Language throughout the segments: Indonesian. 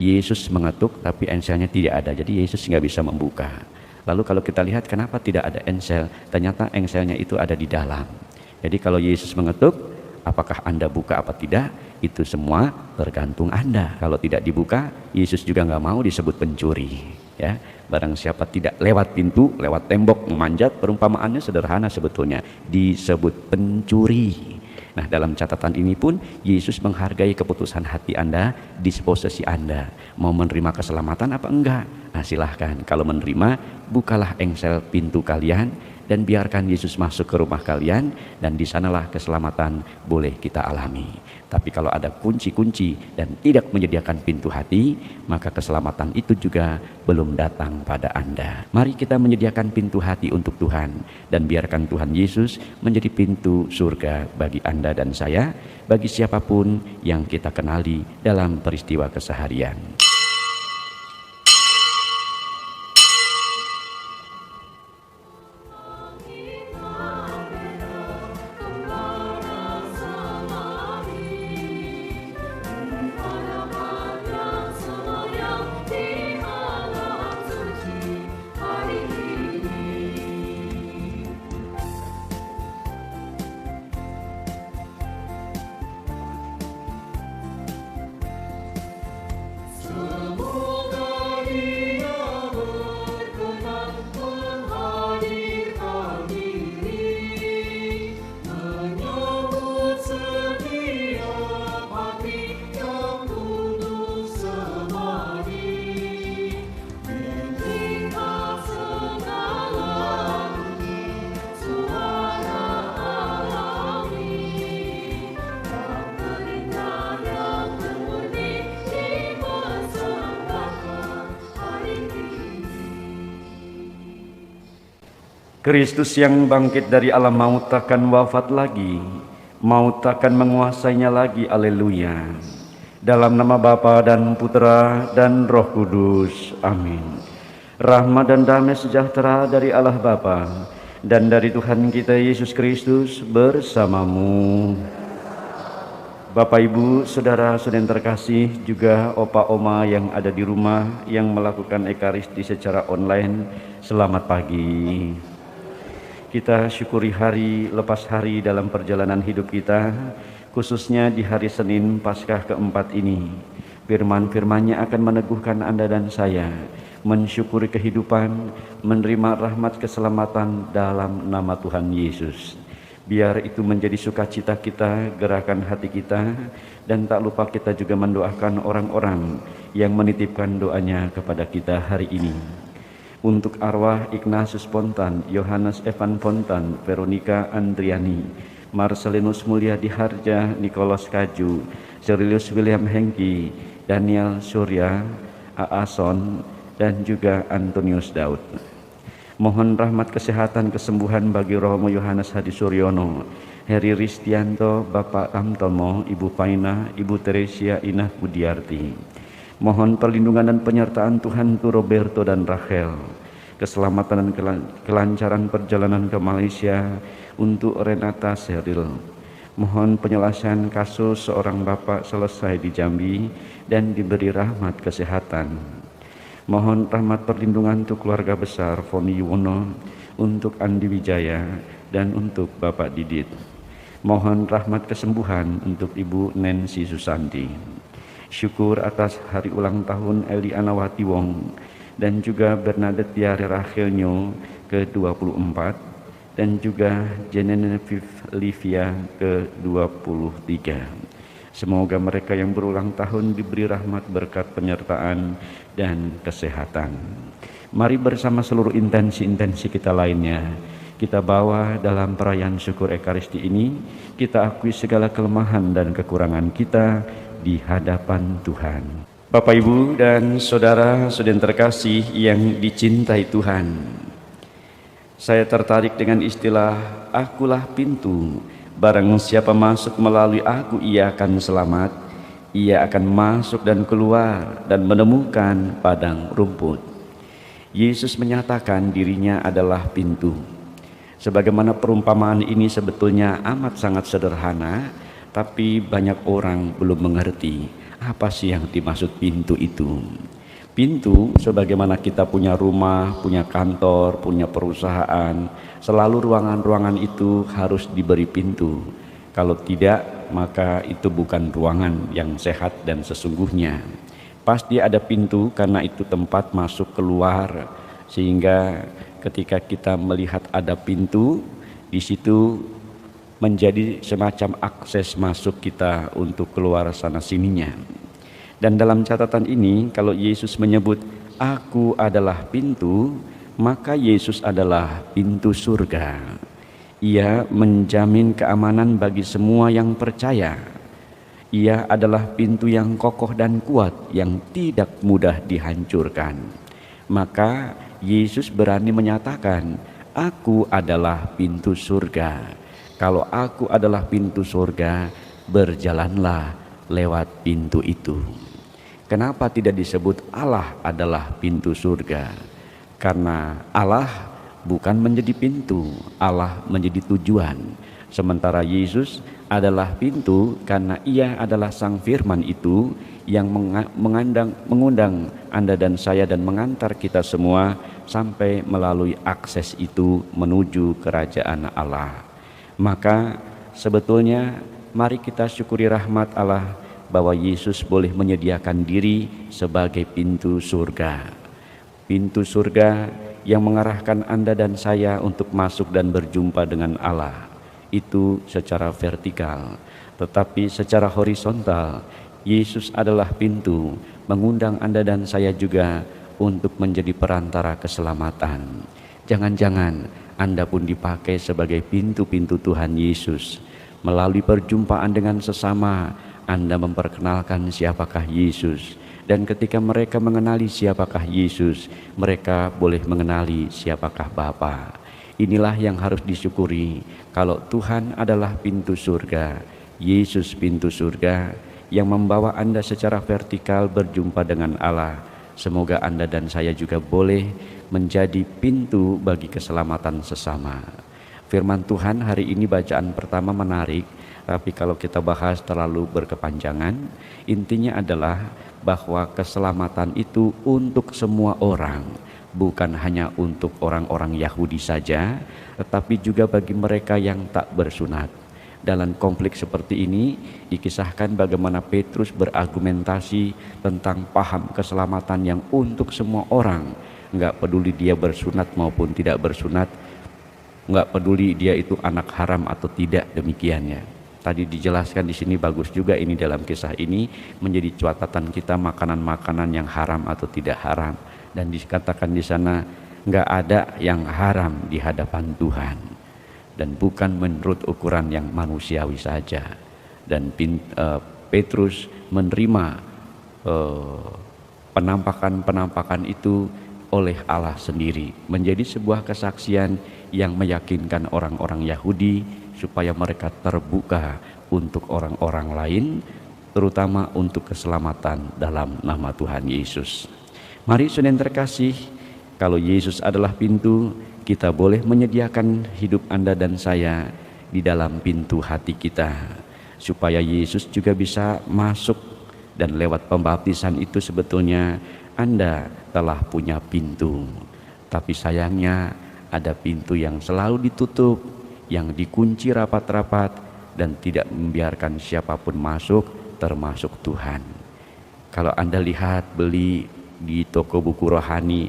Yesus mengetuk tapi enselnya tidak ada, jadi Yesus nggak bisa membuka. Lalu kalau kita lihat kenapa tidak ada ensel, ternyata enselnya itu ada di dalam. Jadi kalau Yesus mengetuk, apakah Anda buka apa tidak, itu semua tergantung Anda. Kalau tidak dibuka, Yesus juga nggak mau disebut pencuri. Ya, barang siapa tidak lewat pintu, lewat tembok memanjat, perumpamaannya sederhana sebetulnya, disebut pencuri. Nah, dalam catatan ini pun Yesus menghargai keputusan hati Anda, disposisi Anda. Mau menerima keselamatan apa enggak? Nah, silahkan. Kalau menerima, bukalah engsel pintu kalian dan biarkan Yesus masuk ke rumah kalian, dan di sanalah keselamatan boleh kita alami. Tapi kalau ada kunci-kunci dan tidak menyediakan pintu hati, maka keselamatan itu juga belum datang pada Anda. Mari kita menyediakan pintu hati untuk Tuhan dan biarkan Tuhan Yesus menjadi pintu surga bagi Anda dan saya, bagi siapapun yang kita kenali dalam peristiwa keseharian. Kristus yang bangkit dari alam maut takkan wafat lagi, maut takkan menguasainya lagi, haleluya. Dalam nama Bapa dan Putra dan Roh Kudus, amin. Rahmat dan damai sejahtera dari Allah Bapa dan dari Tuhan kita Yesus Kristus bersamamu. Bapak, Ibu, Saudara-saudara yang terkasih, juga Opa Oma yang ada di rumah yang melakukan Ekaristi secara online, selamat pagi. Kita syukuri hari lepas hari dalam perjalanan hidup kita, khususnya di hari Senin Paskah keempat ini. Firman-firman-Nya akan meneguhkan Anda dan saya, mensyukuri kehidupan, menerima rahmat keselamatan dalam nama Tuhan Yesus. Biar itu menjadi sukacita kita, gerakan hati kita, dan tak lupa kita juga mendoakan orang-orang yang menitipkan doanya kepada kita hari ini. Untuk arwah Ignatius Pontan, Yohanes Evan Pontan, Veronica Andriani, Marcelinus Mulyadi Harja, Nicholas Kaju, Serilius William Hengki, Daniel Surya, Aason, dan juga Antonius Daud. Mohon rahmat kesehatan kesembuhan bagi Romo Yohanes Hadi Suryono, Heri Ristianto, Bapak Tamtomo, Ibu Paina, Ibu Teresia Inah Budiarti. Mohon perlindungan dan penyertaan Tuhan untuk Roberto dan Rachel, keselamatan dan kelancaran perjalanan ke Malaysia untuk Renata Seril. Mohon penyelesaian kasus seorang bapak selesai di Jambi dan diberi rahmat kesehatan. Mohon rahmat perlindungan untuk keluarga besar Foni Yuwono, untuk Andi Wijaya, dan untuk Bapak Didit. Mohon rahmat kesembuhan untuk Ibu Nancy Susanti. Syukur atas hari ulang tahun Eli Anawati Wong dan juga Bernadette Tiare Rachelnyo ke-24 dan juga Genevieve Livia ke-23. Semoga mereka yang berulang tahun diberi rahmat, berkat, penyertaan, dan kesehatan. Mari bersama seluruh intensi-intensi kita lainnya, kita bawa dalam perayaan syukur Ekaristi ini, kita akui segala kelemahan dan kekurangan kita di hadapan Tuhan. Bapak, Ibu, dan saudara-saudara terkasih yang dicintai Tuhan, saya tertarik dengan istilah akulah pintu, barang siapa masuk melalui aku ia akan selamat, ia akan masuk dan keluar dan menemukan padang rumput. Yesus menyatakan dirinya adalah pintu. Sebagaimana perumpamaan ini sebetulnya amat sangat sederhana, tapi banyak orang belum mengerti Apa sih yang dimaksud pintu itu? Pintu, sebagaimana kita punya rumah, punya kantor, punya perusahaan, selalu ruangan-ruangan itu harus diberi pintu. Kalau tidak, maka itu bukan ruangan yang sehat dan sesungguhnya. Pasti ada pintu karena itu tempat masuk keluar, sehingga ketika kita melihat ada pintu, di situ menjadi semacam akses masuk kita untuk keluar sana sininya. Dan dalam catatan ini, kalau Yesus menyebut aku adalah pintu, maka Yesus adalah pintu surga. Ia menjamin keamanan bagi semua yang percaya. Ia adalah pintu yang kokoh dan kuat, yang tidak mudah dihancurkan. Maka Yesus berani menyatakan, aku adalah pintu surga. Kalau aku adalah pintu surga, berjalanlah lewat pintu itu. Kenapa tidak disebut Allah adalah pintu surga? Karena Allah bukan menjadi pintu, Allah menjadi tujuan. Sementara Yesus adalah pintu karena ia adalah sang firman itu yang mengundang Anda dan saya dan mengantar kita semua sampai melalui akses itu menuju kerajaan Allah. Maka sebetulnya mari kita syukuri rahmat Allah bahwa Yesus boleh menyediakan diri sebagai pintu surga. Pintu surga yang mengarahkan Anda dan saya untuk masuk dan berjumpa dengan Allah. Itu secara vertikal, tetapi secara horizontal Yesus adalah pintu, mengundang Anda dan saya juga untuk menjadi perantara keselamatan. Jangan-jangan Anda pun dipakai sebagai pintu-pintu Tuhan Yesus. Melalui perjumpaan dengan sesama, Anda memperkenalkan siapakah Yesus. Dan ketika mereka mengenali siapakah Yesus, mereka boleh mengenali siapakah Bapa. Inilah yang harus disyukuri. Kalau Tuhan adalah pintu surga, Yesus pintu surga yang membawa Anda secara vertikal berjumpa dengan Allah. Semoga Anda dan saya juga boleh menjadi pintu bagi keselamatan sesama. Firman Tuhan hari ini bacaan pertama menarik, tapi kalau kita bahas terlalu berkepanjangan, intinya adalah bahwa keselamatan itu untuk semua orang, bukan hanya untuk orang-orang Yahudi saja, tetapi juga bagi mereka yang tak bersunat. Dalam konflik seperti ini dikisahkan bagaimana Petrus berargumentasi tentang paham keselamatan yang untuk semua orang, enggak peduli dia bersunat maupun tidak bersunat, enggak peduli dia itu anak haram atau tidak, demikiannya. Tadi dijelaskan di sini bagus juga ini dalam kisah ini menjadi catatan kita makanan-makanan yang haram atau tidak haram, dan dikatakan di sana enggak ada yang haram di hadapan Tuhan. Dan bukan menurut ukuran yang manusiawi saja. Dan Petrus menerima penampakan-penampakan itu oleh Allah sendiri, menjadi sebuah kesaksian yang meyakinkan orang-orang Yahudi supaya mereka terbuka untuk orang-orang lain, terutama untuk keselamatan dalam nama Tuhan Yesus. Mari saudara terkasih, kalau Yesus adalah pintu, kita boleh menyediakan hidup Anda dan saya di dalam pintu hati kita, supaya Yesus juga bisa masuk. Dan lewat pembaptisan itu sebetulnya Anda telah punya pintu. Tapi sayangnya ada pintu yang selalu ditutup, yang dikunci rapat-rapat dan tidak membiarkan siapapun masuk, termasuk Tuhan. Kalau Anda lihat beli di toko buku rohani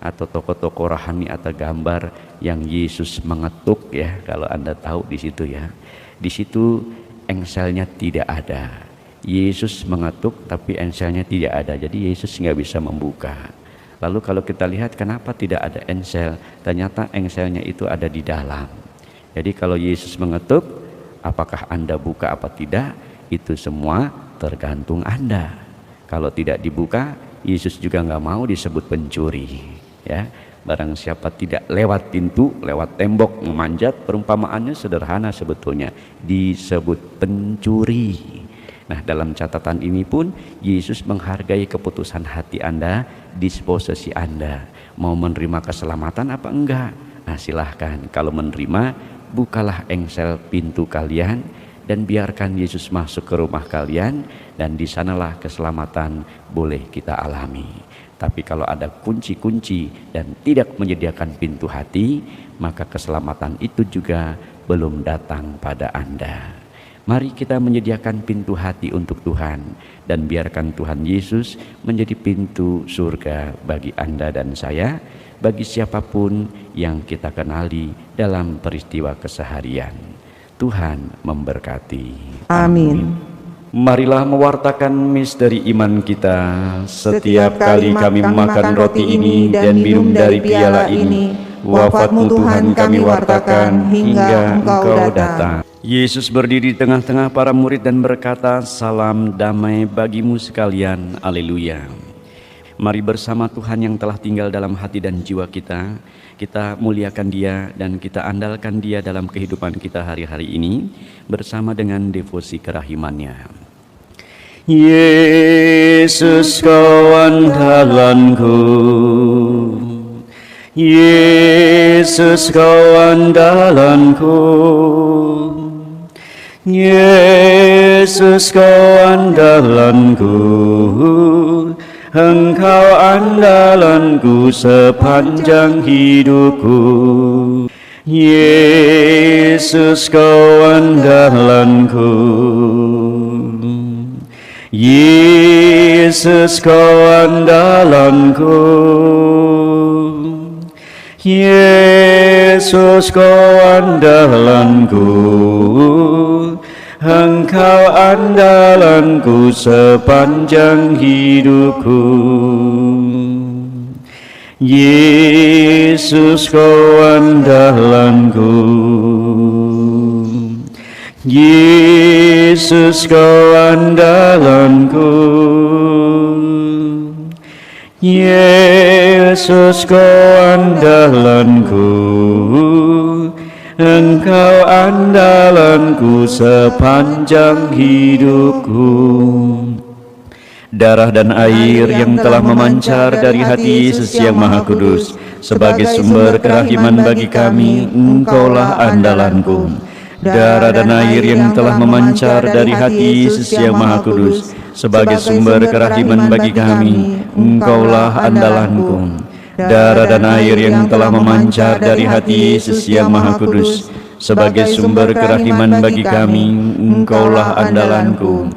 atau toko-toko rohani atau gambar yang Yesus mengetuk, ya, kalau Anda tahu di situ, ya, di situ engselnya tidak ada. Yesus mengetuk tapi engselnya tidak ada, jadi Yesus nggak bisa membuka. Lalu kalau kita lihat kenapa tidak ada engsel, ternyata engselnya itu ada di dalam. Jadi kalau Yesus mengetuk, apakah Anda buka apa tidak, itu semua tergantung Anda. Kalau tidak dibuka, Yesus juga nggak mau disebut pencuri, ya. Barang siapa tidak lewat pintu, lewat tembok memanjat, perumpamaannya sederhana sebetulnya, disebut pencuri. Nah, dalam catatan ini pun Yesus menghargai keputusan hati Anda, disposisi Anda. Mau menerima keselamatan apa enggak? Nah, silahkan. Kalau menerima, bukalah engsel pintu kalian, dan biarkan Yesus masuk ke rumah kalian, dan di sanalah keselamatan boleh kita alami. Tapi kalau ada kunci-kunci dan tidak menyediakan pintu hati, maka keselamatan itu juga belum datang pada Anda. Mari kita menyediakan pintu hati untuk Tuhan, dan biarkan Tuhan Yesus menjadi pintu surga bagi Anda dan saya, bagi siapapun yang kita kenali dalam peristiwa keseharian. Tuhan memberkati. Amin. Marilah mewartakan misteri iman kita. Setiap kali kami memakan roti ini dan minum dari piala ini, wafat-Mu Tuhan kami wartakan hingga Engkau datang. Yesus berdiri di tengah-tengah para murid dan berkata, "Salam damai bagimu sekalian." Haleluya. Mari bersama Tuhan yang telah tinggal dalam hati dan jiwa kita, kita muliakan Dia dan kita andalkan Dia dalam kehidupan kita hari-hari ini bersama dengan devosi kerahimannya. Yesus kau andalanku, Yesus kau andalanku, Yesus kau andalanku, Engkau andalanku sepanjang hidupku. Yesus kau andalanku, Yesus kau andalanku, Yesus kau andalanku, Engkau andalanku sepanjang hidupku. Yesus kau andalanku, Yesus kau andalanku, Yesus kau andalanku, Engkau andalanku sepanjang hidupku. Darah dan air yang telah memancar dari hati Yesus yang Maha Kudus, sebagai sumber kerahiman bagi kami, Engkaulah andalanku. Darah dan air yang telah memancar dari hati Yesus yang Maha Kudus, sebagai sumber kerahiman bagi kami, Engkaulah andalanku. Darah dan air yang telah memancar dari hati Yesus yang Maha Kudus, sebagai sumber kerahiman bagi kami, Engkaulah andalanku.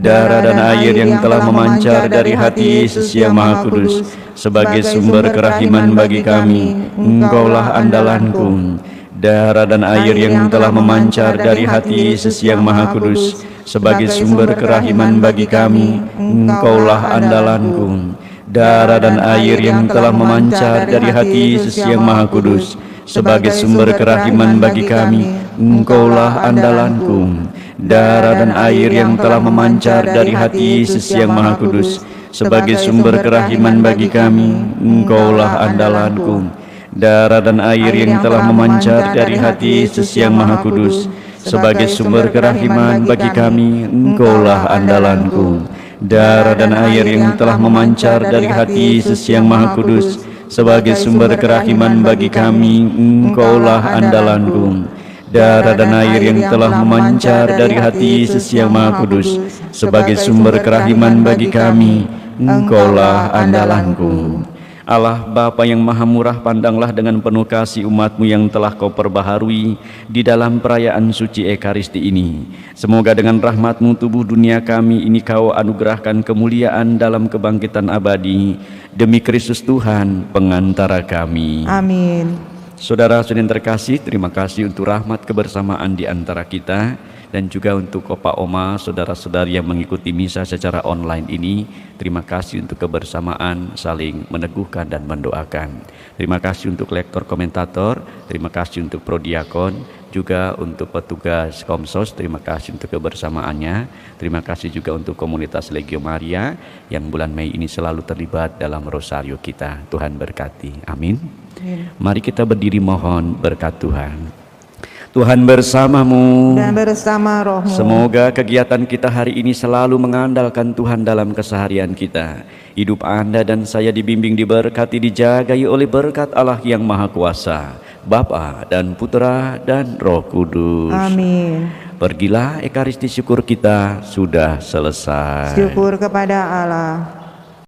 Darah dan air yang telah memancar dari hati Yesus yang Maha Kudus, sebagai sumber kerahiman bagi kami, Engkaulah andalanku. Darah dan air yang telah memancar dari hati Yesus yang Maha Kudus, sebagai sumber kerahiman bagi kami, Engkaulah andalanku. Darah dan air yang telah memancar dari hati Yesus yang Maha Kudus, sebagai sumber kerahiman bagi kami, Engkaulah andalanku. Darah dan air yang telah memancar dari hati Yesus yang Maha Kudus, sebagai sumber kerahiman bagi kami, Engkaulah andalanku. Darah dan air yang telah memancar dari hati Yesus yang Maha Kudus, sebagai sumber kerahiman bagi kami, Engkaulah andalanku. Darah dan air yang telah memancar dari hati Yesus yang Maha Kudus, sebagai sumber kerahiman bagi kami, Engkaulah andalanku. Darah dan air yang telah memancar dari hati Yesus yang Maha Kudus, sebagai sumber kerahiman bagi kami, Engkaulah andalanku. Allah Bapa yang Maha Murah, pandanglah dengan penuh kasih umat-Mu yang telah Kau perbaharui di dalam perayaan suci Ekaristi ini. Semoga dengan rahmat-Mu tubuh dunia kami ini Kau anugerahkan kemuliaan dalam kebangkitan abadi, demi Kristus Tuhan pengantara kami. Amin. Saudara-saudari yang terkasih, terima kasih untuk rahmat kebersamaan di antara kita, dan juga untuk Opa Oma, saudara-saudari yang mengikuti misa secara online ini. Terima kasih untuk kebersamaan, saling meneguhkan dan mendoakan. Terima kasih untuk lektor komentator, terima kasih untuk prodiakon, juga untuk petugas Komsos, terima kasih untuk kebersamaannya. Terima kasih juga untuk komunitas Legio Maria yang bulan Mei ini selalu terlibat dalam rosario kita. Tuhan berkati. Amin. Mari kita berdiri mohon berkat Tuhan. Tuhan bersamamu dan bersama rohmu. Semoga kegiatan kita hari ini selalu mengandalkan Tuhan dalam keseharian kita. Hidup Anda dan saya dibimbing, diberkati, dijagai oleh berkat Allah yang Maha Kuasa, Bapa dan Putra dan Roh Kudus. Amin. Pergilah, Ekaristi syukur kita sudah selesai. Syukur kepada Allah.